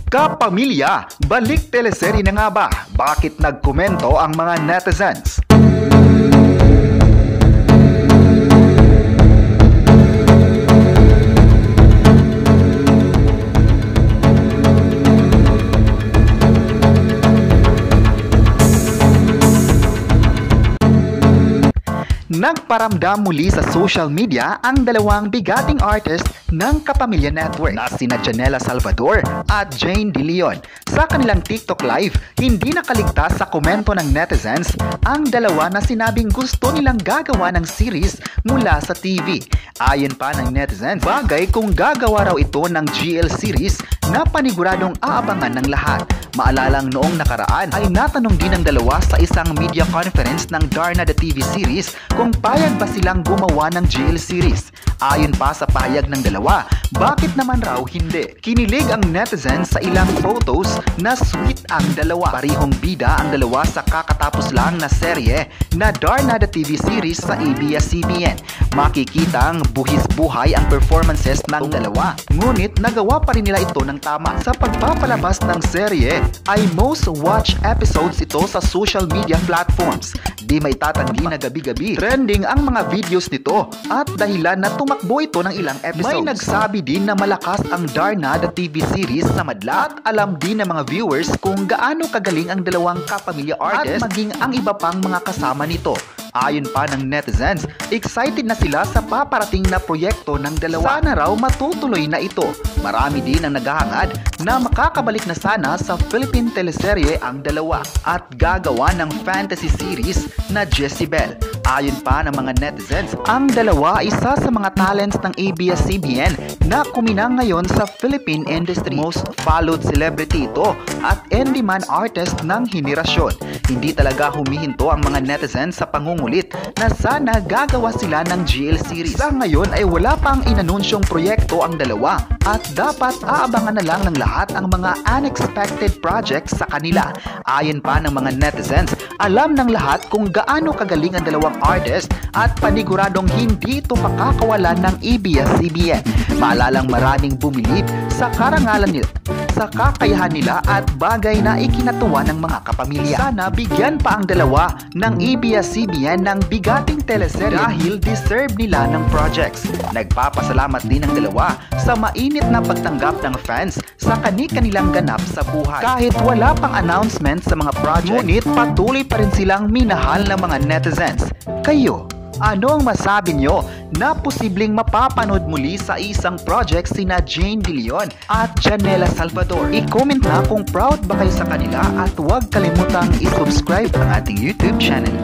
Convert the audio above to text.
Kapamilya, balik teleserye na nga ba? Bakit nagkomento ang mga netizens? Nagparamdam muli sa social media ang dalawang bigating artist ng Kapamilya Network na sina Janela Salvador at Jane De Leon. Sa kanilang TikTok live, hindi nakaligtas sa komento ng netizens ang dalawa na sinabing gusto nilang gagawa ng series mula sa TV. Ayon pa ng netizens, bagay kung gagawa raw ito ng GL series na paniguradong aabangan ng lahat. Maalalang noong nakaraan ay natanong din ng dalawa sa isang media conference ng Darna the TV series kung payag ba silang gumawa ng GL series. Ayon pa sa pahayag ng dalawa, bakit naman raw hindi? Kinilig ang netizens sa ilang photos na sweet ang dalawa. Parihong bida ang dalawa sa kakatapos lang na serye na Darna the TV series sa ABS-CBN. Makikitang buhis-buhay ang performances ng dalawa. Ngunit nagawa pa rin nila ito ng tama. Sa pagpapalabas ng serye ay most watched episodes ito sa social media platforms. Di may tatanggi na gabi-gabi trending ang mga videos nito at dahilan na tumakbo ito ng ilang episodes. May nagsabi din na malakas ang Darna the TV series sa madla at alam din ng mga viewers kung gaano kagaling ang dalawang kapamilya artists at maging ang iba pang mga kasama nito. Ayon pa ng netizens, excited na sila sa paparating na proyekto ng dalawa. Sana raw matutuloy na ito. Marami din ang naghahangad na makakabalik na sana sa Philippine teleserye ang dalawa at gagawa ng fantasy series na Jezebel. Ayon pa ng mga netizens, ang dalawa isa sa mga talents ng ABS-CBN na kuminang ngayon sa Philippine industry. Most followed celebrity ito at in-demand artist ng henerasyon. Hindi talaga humihinto ang mga netizens sa pangungulit na sana gagawa sila ng GL series. Sa ngayon ay wala pang inanunsyong proyekto ang dalawa at dapat aabangan na lang ng lahat ang mga unexpected projects sa kanila. Ayon pa ng mga netizens, alam ng lahat kung gaano kagaling ang dalawang artist at paniguradong hindi ito makakawalan ng ABS-CBN. Maalalang maraming bumilib sa karangalan nila, sa kakayahan nila at bagay na ikinatuwa ng mga kapamilya. Sana bigyan pa ang dalawa ng ABS-CBN ng bigating teleserye dahil deserve nila ng projects. Nagpapasalamat din ang dalawa sa mainit na pagtanggap ng fans sa kani-kanilang ganap sa buhay. Kahit wala pang announcement sa mga project, ngunit patuloy pa rin silang minahal ng mga netizens. Kayo, ano ang masabi nyo na posibleng mapapanood muli sa isang project sina Jane De Leon at Janela Salvador? I-comment na kung proud ba kayo sa kanila at huwag kalimutang i-subscribe ang ating YouTube channel.